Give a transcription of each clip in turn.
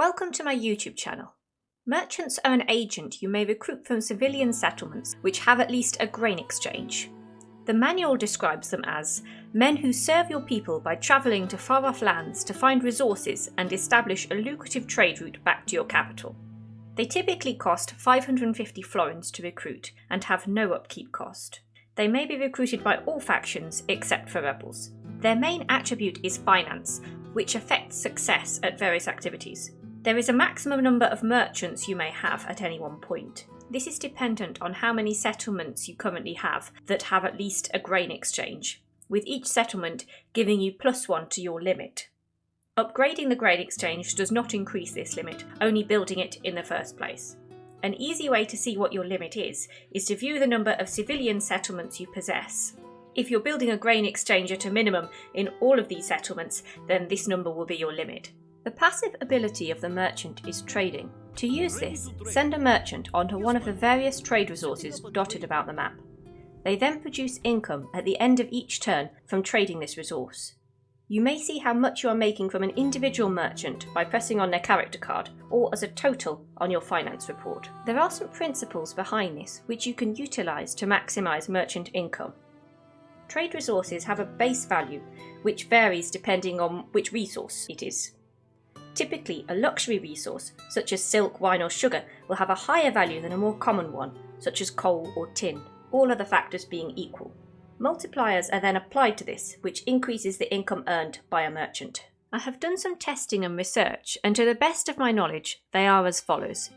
Welcome to my YouTube channel. Merchants are an agent you may recruit from civilian settlements which have at least a grain exchange. The manual describes them as men who serve your people by travelling to far-off lands to find resources and establish a lucrative trade route back to your capital. They typically cost 550 florins to recruit and have no upkeep cost. They may be recruited by all factions except for rebels. Their main attribute is finance, which affects success at various activities. There is a maximum number of merchants you may have at any one point. This is dependent on how many settlements you currently have that have at least a grain exchange, with each settlement giving you +1 to your limit. Upgrading the grain exchange does not increase this limit, only building it in the first place. An easy way to see what your limit is to view the number of civilian settlements you possess. If you're building a grain exchange at a minimum in all of these settlements, then this number will be your limit. The passive ability of the merchant is trading. To use this, send a merchant onto one of the various trade resources dotted about the map. They then produce income at the end of each turn from trading this resource. You may see how much you are making from an individual merchant by pressing on their character card, or as a total on your finance report. There are some principles behind this which you can utilise to maximise merchant income. Trade resources have a base value which varies depending on which resource it is. Typically, a luxury resource, such as silk, wine or sugar, will have a higher value than a more common one, such as coal or tin, all other factors being equal. Multipliers are then applied to this, which increases the income earned by a merchant. I have done some testing and research, and to the best of my knowledge, they are as follows.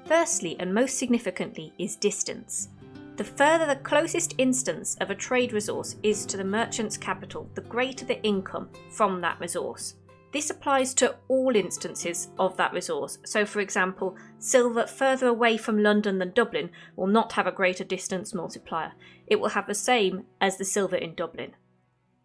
Firstly, and most significantly, is distance. The further the closest instance of a trade resource is to the merchant's capital, the greater the income from that resource. This applies to all instances of that resource. So for example, silver further away from London than Dublin will not have a greater distance multiplier. It will have the same as the silver in Dublin.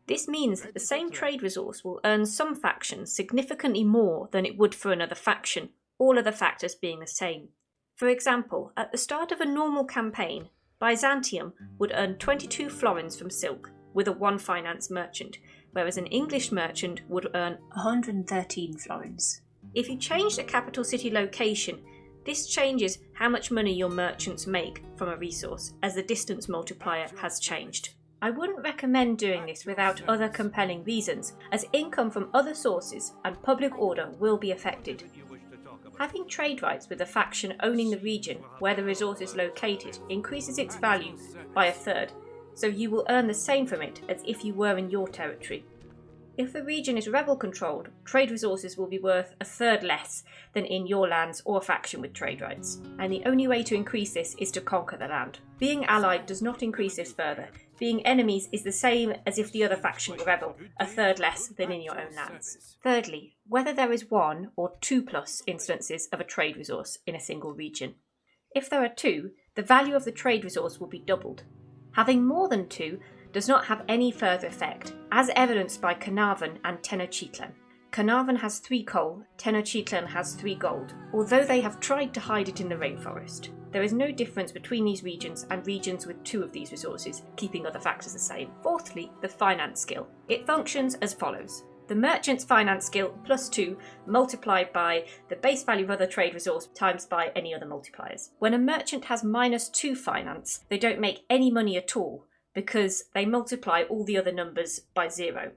This means that the same trade resource will earn some factions significantly more than it would for another faction, all other factors being the same. For example, at the start of a normal campaign, Byzantium would earn 22 florins from silk with a 1 finance merchant, whereas an English merchant would earn 113 florins. If you change the capital city location, this changes how much money your merchants make from a resource, as the distance multiplier has changed. I wouldn't recommend doing this without other compelling reasons, as income from other sources and public order will be affected. Having trade rights with a faction owning the region where the resource is located increases its value by 1/3, so you will earn the same from it as if you were in your territory. If the region is rebel-controlled, trade resources will be worth 1/3 less than in your lands or a faction with trade rights, and the only way to increase this is to conquer the land. Being allied does not increase this further. Being enemies is the same as if the other faction were rebel, 1/3 less than in your own lands. Thirdly, whether there is 1 or 2+ instances of a trade resource in a single region. If there are 2, the value of the trade resource will be doubled. Having more than 2 does not have any further effect, as evidenced by Carnarvon and Tenochtitlan. Carnarvon has 3 coal, Tenochtitlan has 3 gold, although they have tried to hide it in the rainforest. There is no difference between these regions and regions with 2 of these resources, keeping other factors the same. Fourthly, the finance skill. It functions as follows. The merchant's finance skill +2 multiplied by the base value of other trade resource times by any other multipliers. When a merchant has -2 finance, they don't make any money at all because they multiply all the other numbers by 0.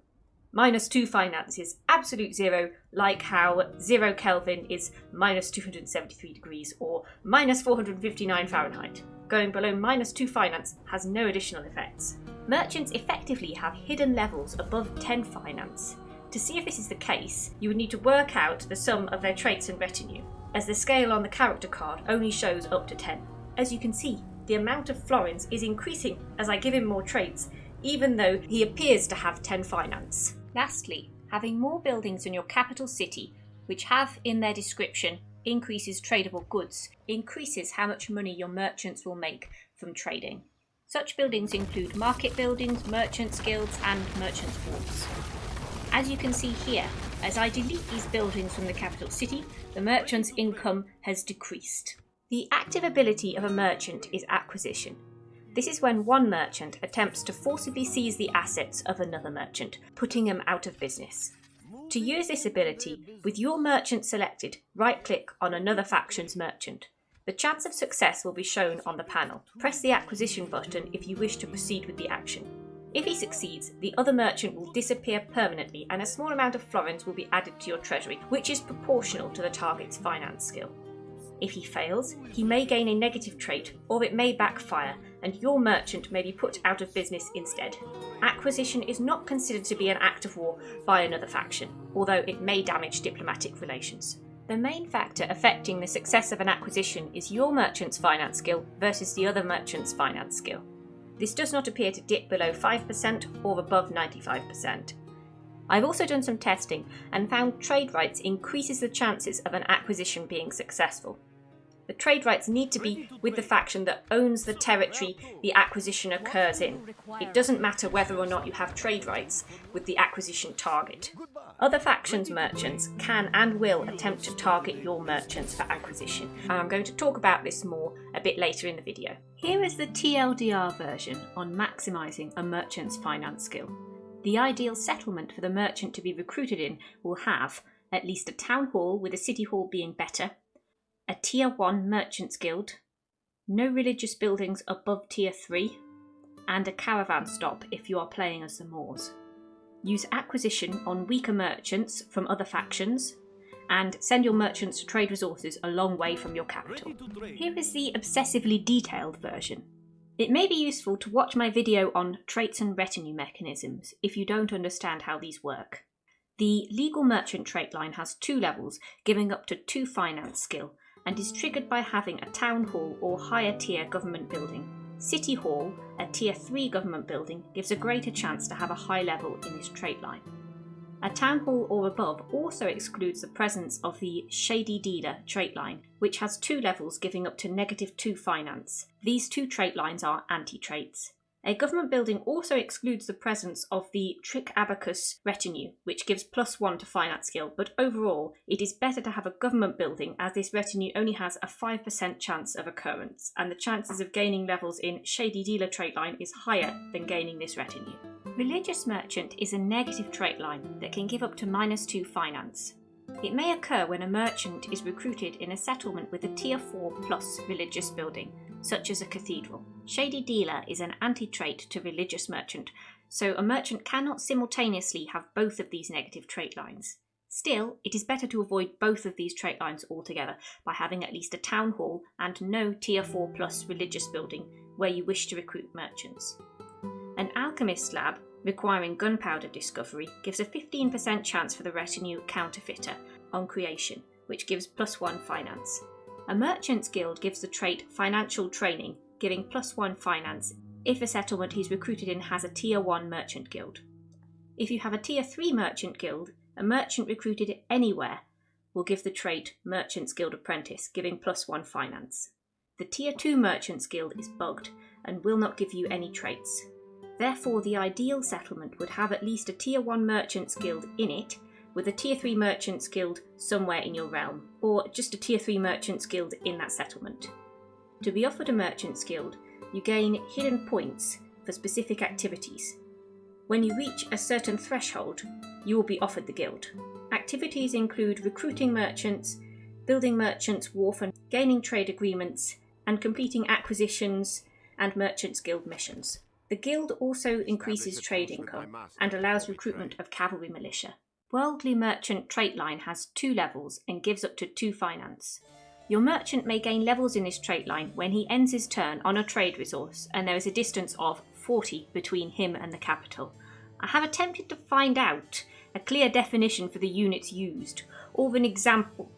-2 finance is absolute 0, like how 0 Kelvin is -273 degrees or -459 Fahrenheit. Going below -2 finance has no additional effects. Merchants effectively have hidden levels above 10 finance. To see if this is the case, you would need to work out the sum of their traits and retinue, as the scale on the character card only shows up to 10. As you can see, the amount of florins is increasing as I give him more traits, even though he appears to have 10 finance. Lastly, having more buildings in your capital city, which have in their description increases tradable goods, increases how much money your merchants will make from trading. Such buildings include market buildings, merchants' guilds and merchants' wharves. As you can see here, as I delete these buildings from the capital city, the merchant's income has decreased. The active ability of a merchant is acquisition. This is when one merchant attempts to forcibly seize the assets of another merchant, putting him out of business. To use this ability, with your merchant selected, right-click on another faction's merchant. The chance of success will be shown on the panel. Press the acquisition button if you wish to proceed with the action. If he succeeds, the other merchant will disappear permanently and a small amount of florins will be added to your treasury, which is proportional to the target's finance skill. If he fails, he may gain a negative trait, or it may backfire, and your merchant may be put out of business instead. Acquisition is not considered to be an act of war by another faction, although it may damage diplomatic relations. The main factor affecting the success of an acquisition is your merchant's finance skill versus the other merchant's finance skill. This does not appear to dip below 5% or above 95%. I've also done some testing and found trade rights increases the chances of an acquisition being successful. The trade rights need to be with the faction that owns the territory the acquisition occurs in. It doesn't matter whether or not you have trade rights with the acquisition target. Other factions' merchants can and will attempt to target your merchants for acquisition, and I'm going to talk about this more a bit later in the video. Here is the TLDR version on maximising a merchant's finance skill. The ideal settlement for the merchant to be recruited in will have at least a town hall, with a city hall being better, a Tier 1 Merchants Guild, no religious buildings above Tier 3, and a caravan stop if you are playing as the Moors. Use acquisition on weaker merchants from other factions, and send your merchants to trade resources a long way from your capital. Here is the obsessively detailed version. It may be useful to watch my video on traits and retinue mechanisms if you don't understand how these work. The legal merchant trait line has 2 levels, giving up to 2 finance skill, and is triggered by having a town hall or higher tier government building. City Hall, a Tier 3 government building, gives a greater chance to have a high level in this trait line. A town hall or above also excludes the presence of the Shady Dealer trait line, which has 2 levels giving up to -2 finance. These 2 trait lines are anti-traits. A government building also excludes the presence of the Trick Abacus retinue, which gives +1 to finance skill, but overall it is better to have a government building, as this retinue only has a 5% chance of occurrence, and the chances of gaining levels in Shady Dealer trait line is higher than gaining this retinue. Religious Merchant is a negative trait line that can give up to -2 finance. It may occur when a merchant is recruited in a settlement with a Tier 4+ religious building, such as a cathedral. Shady Dealer is an anti-trait to Religious Merchant, so a merchant cannot simultaneously have both of these negative trait lines. Still, it is better to avoid both of these trait lines altogether by having at least a town hall and no Tier 4+ religious building where you wish to recruit merchants. An alchemist lab requiring gunpowder discovery gives a 15% chance for the retinue counterfeiter on creation, which gives +1 finance. A merchant's guild gives the trait financial training, giving +1 finance if a settlement he's recruited in has a Tier 1 merchant guild. If you have a Tier 3 merchant guild, a merchant recruited anywhere will give the trait Merchant's Guild Apprentice, giving +1 finance. The Tier 2 merchant's guild is bugged and will not give you any traits. Therefore, the ideal settlement would have at least a Tier 1 Merchant's Guild in it, with a Tier 3 Merchant's Guild somewhere in your realm, or just a Tier 3 Merchant's Guild in that settlement. To be offered a Merchant's Guild, you gain hidden points for specific activities. When you reach a certain threshold, you will be offered the guild. Activities include recruiting merchants, building merchants' wharf and gaining trade agreements, and completing acquisitions and Merchant's Guild missions. The guild also increases trade income and allows recruitment of cavalry militia. Worldly Merchant trait line has 2 levels and gives up to 2 finance. Your merchant may gain levels in this trait line when he ends his turn on a trade resource and there is a distance of 40 between him and the capital. I have attempted to find out a clear definition for the units used, or an example,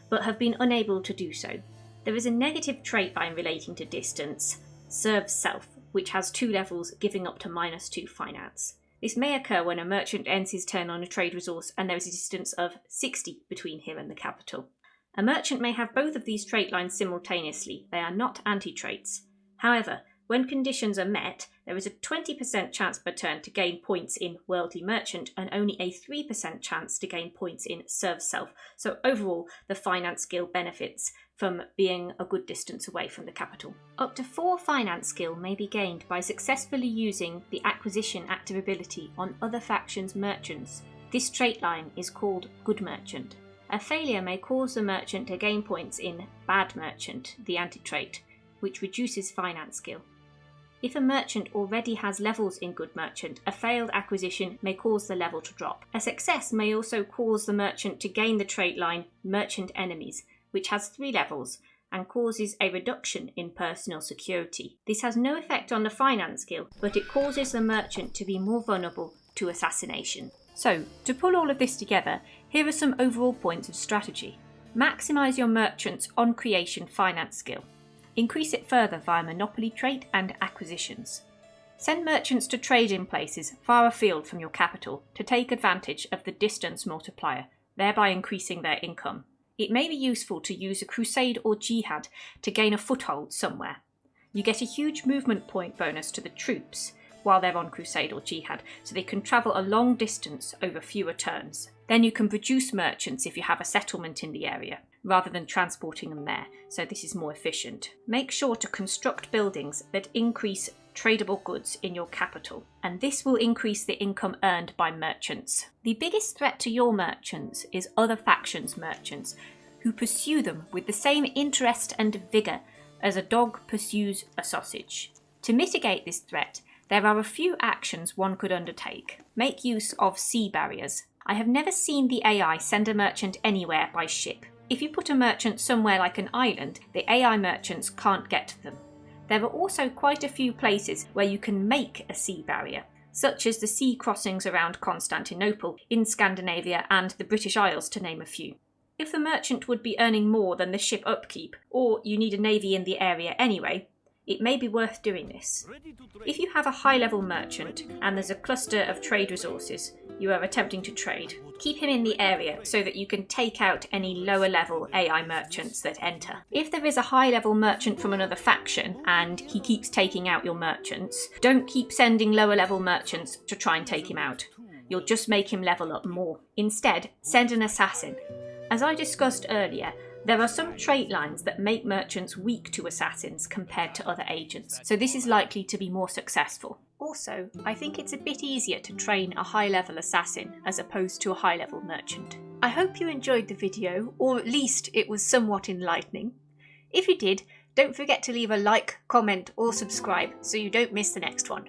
but have been unable to do so. There is a negative trait line relating to distance, Serve Self, which has 2 levels giving up to -2 finance. This may occur when a merchant ends his turn on a trade resource and there is a distance of 60 between him and the capital. A merchant may have both of these trait lines simultaneously. They are not anti-traits. However, when conditions are met, there is a 20% chance per turn to gain points in Worldly Merchant and only a 3% chance to gain points in Serve Self. So overall, the finance skill benefits from being a good distance away from the capital. Up to 4 finance skill may be gained by successfully using the acquisition active ability on other factions' merchants This trait line is called Good Merchant. A failure may cause the merchant to gain points in Bad Merchant, the anti-trait, which reduces finance skill. If a merchant already has levels in Good Merchant, a failed acquisition may cause the level to drop. A success may also cause the merchant to gain the trait line Merchant Enemies, which has 3 levels, and causes a reduction in personal security. This has no effect on the finance skill, but it causes the merchant to be more vulnerable to assassination. So, to pull all of this together, here are some overall points of strategy. Maximise your merchant's on-creation finance skill. Increase it further via monopoly trait and acquisitions. Send merchants to trade in places far afield from your capital to take advantage of the distance multiplier, thereby increasing their income. It may be useful to use a crusade or jihad to gain a foothold somewhere. You get a huge movement point bonus to the troops while they're on crusade or jihad, so they can travel a long distance over fewer turns. Then you can produce merchants if you have a settlement in the area, rather than transporting them there, so this is more efficient. Make sure to construct buildings that increase tradable goods in your capital, and this will increase the income earned by merchants. The biggest threat to your merchants is other factions' merchants, who pursue them with the same interest and vigour as a dog pursues a sausage. To mitigate this threat, there are a few actions one could undertake. Make use of sea barriers. I have never seen the AI send a merchant anywhere by ship. If you put a merchant somewhere like an island, the AI merchants can't get to them. There are also quite a few places where you can make a sea barrier, such as the sea crossings around Constantinople, in Scandinavia and the British Isles, to name a few. If the merchant would be earning more than the ship upkeep, or you need a navy in the area anyway, it may be worth doing this. If you have a high-level merchant and there's a cluster of trade resources you are attempting to trade, keep him in the area so that you can take out any lower-level AI merchants that enter. If there is a high-level merchant from another faction and he keeps taking out your merchants, don't keep sending lower-level merchants to try and take him out. You'll just make him level up more. Instead, send an assassin. As I discussed earlier, there are some trait lines that make merchants weak to assassins compared to other agents, so this is likely to be more successful. Also, I think it's a bit easier to train a high-level assassin as opposed to a high-level merchant. I hope you enjoyed the video, or at least it was somewhat enlightening. If you did, don't forget to leave a like, comment or subscribe so you don't miss the next one.